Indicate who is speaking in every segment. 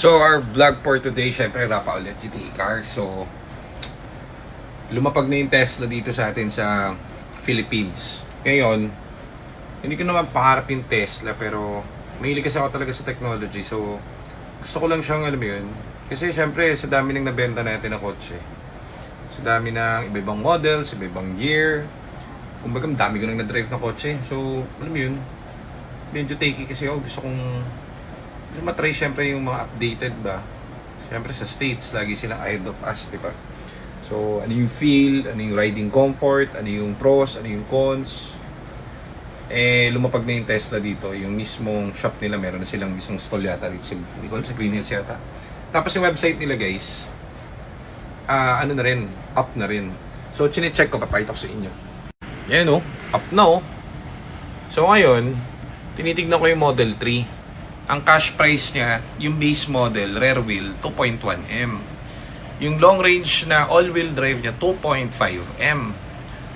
Speaker 1: So our vlog for today, syempre rapa ulit GTE car. So lumapag na yung Tesla dito sa atin sa Philippines. Ngayon, hindi ko naman pangarap yung Tesla, pero mahilig kasi ako talaga sa technology. So gusto ko lang siyang, alam mo yun, kasi syempre sa dami ng nabenta natin na kotse, sa dami ng iba-ibang models, iba-ibang gear, kumbaga dami ko nang na-drive na kotse. So alam mo yun, medyo takey kasi ako. Gusto matry syempre yung mga updated ba. Syempre sa States, lagi silang ahead of us, di ba? So, ano yung feel, ano yung riding comfort, ano yung pros, ano yung cons. Lumapag na yung Tesla dito. Yung mismong shop nila, meron na silang isang stall yata dito. Hindi ko alam sa Green Hills yata. Tapos yung website nila, guys, ano na rin, up na rin. So, chinecheck ko, papakita ko sa inyo. Yan up na So, ngayon, tinitignan ko yung Model 3. Ang cash price niya, yung base model, rear wheel, 2.1M. Yung long range na all-wheel drive niya, 2.5M.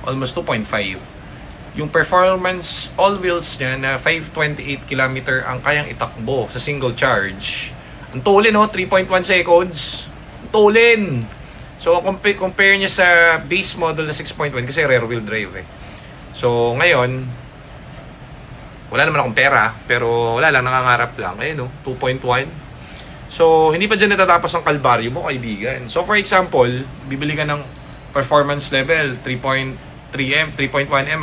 Speaker 1: Almost 2.5. Yung performance all wheels niya na 528 km ang kayang itakbo sa single charge. Ang tulin 3.1 seconds. Ang tulin! So, compare niya sa base model na 6.1 kasi rear wheel drive So, ngayon, wala naman akong pera, pero wala lang, nangangarap lang. 2.1. So, hindi pa dyan natatapos ang kalbaryo mo, kaibigan. So, for example, bibili ka ng performance level, 3.3M, 3.1M,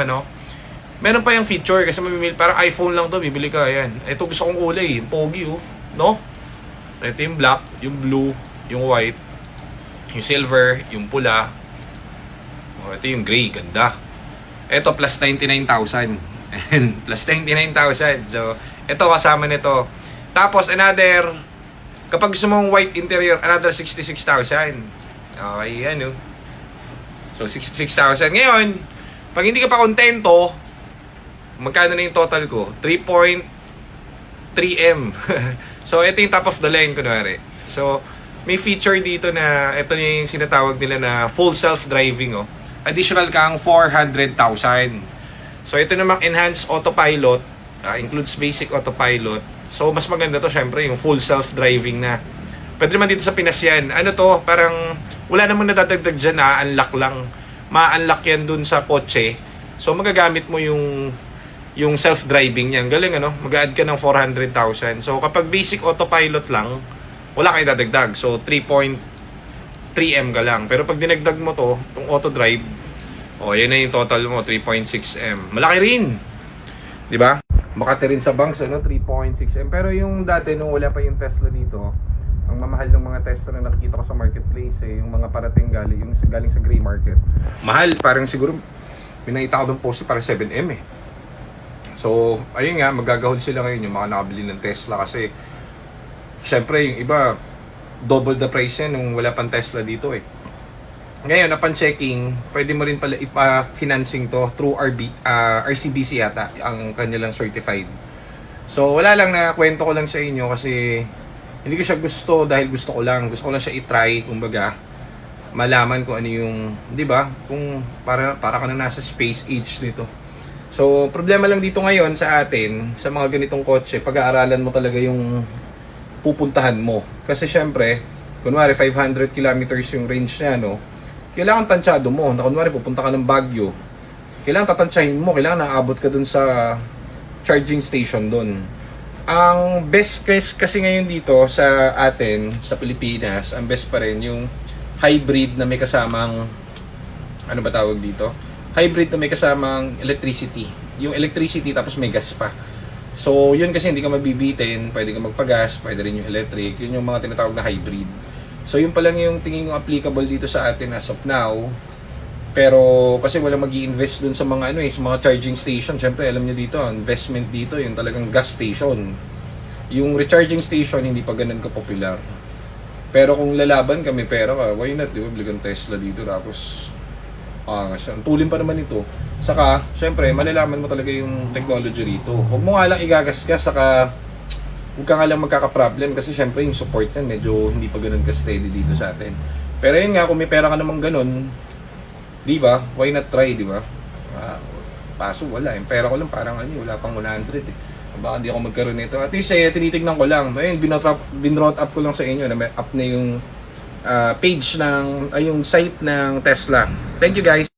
Speaker 1: Meron pa yung feature, kasi mamimili, parang iPhone lang to, bibili ka, ayan. Ito gusto kong kulay, pogi, no? Ito yung black, yung blue, yung white, yung silver, yung pula. Ito yung gray, ganda. Ito, plus 99,000. Plus 99,000. So, ito kasama nito. Tapos, another, kapag gusto mong white interior, another 66,000. Okay, yan So, 66,000. Ngayon, pag hindi ka pa kontento, magkano na yung total ko? 3.3M. So, ito yung top of the line, kunwari. So, may feature dito na, ito yung sinatawag nila na full self-driving, Additional kang 400,000. So, ito namang enhanced autopilot, includes basic autopilot. So, mas maganda to syempre, yung full self-driving na. Pwede naman dito sa Pinas yan. Parang wala namang nadadagdag dyan, unlock lang. Ma-unlock yan dun sa kotse. So, magagamit mo yung self-driving niyan. Galing, Mag-add ka ng 400,000. So, kapag basic autopilot lang, wala kayo dadagdag. So, 3.3M ka lang. Pero pag dinagdag mo to, itong auto drive, yan na yung total mo, 3.6M. Malaki rin. 'Di ba? Makati rin sa banks 3.6M. Pero yung dati nung wala pa yung Tesla dito, ang mamahal ng mga Tesla na nakikita ko sa marketplace yung mga parating galing sa gray market. Mahal, parang siguro pinakita ko doon post para 7M So, ayun nga, magagahol sila ngayon yung mga nakabili ng Tesla kasi syempre yung iba double the price yan nung wala pang Tesla dito Ngayon, upon checking, pwede mo rin pala financing to through RCBC yata, ang kanilang certified. So, wala lang, na kwento ko lang sa inyo kasi hindi ko siya gusto dahil gusto ko lang siya i-try, kumbaga, malaman kung ano yung, di ba? Kung para ka na nasa space age dito. So, problema lang dito ngayon sa atin, sa mga ganitong kotse, pag-aaralan mo talaga yung pupuntahan mo. Kasi syempre, kunwari 500 kilometers yung range niya, kailangan tansyado mo. Kunwari, pupunta ka ng Baguio. Kailangan tatansyahin mo. Kailangan naabot ka dun sa charging station dun. Ang best case kasi ngayon dito sa atin, sa Pilipinas, ang best pa rin yung hybrid na may kasamang, ano ba tawag dito? Hybrid na may kasamang electricity. Yung electricity tapos may gas pa. So, yun kasi hindi ka mabibitin. Pwede ka magpagas, pwede rin yung electric. Yun yung mga tinatawag na hybrid. So, yun pa lang yung tingin ko applicable dito sa atin as of now. Pero, kasi wala mag-i-invest dun sa mga sa mga charging station. Siyempre, alam nyo dito, investment dito, yung talagang gas station. Yung recharging station, hindi pa ganun ka-popular. Pero kung lalaban ka, may pera ka, why not, di ba? Bili kang Tesla dito, tapos, ang tulin pa naman ito. Saka, siyempre, malalaman mo talaga yung technology rito. Huwag mo nga lang igagasgas, saka, huwag ka nga lang magkaka-problem kasi syempre yung support yan medyo hindi pa ganun ka-steady dito sa atin. Pero yun nga, kung may pera ka namang ganun, di ba? Why not try, di ba? Paso wala. Yung pera ko lang parang wala pang 100 Baka hindi ako magkaroon nito. At least tinitignan ko lang. Ayun, binrote up ko lang sa inyo na may up na yung page ng, yung site ng Tesla. Thank you guys.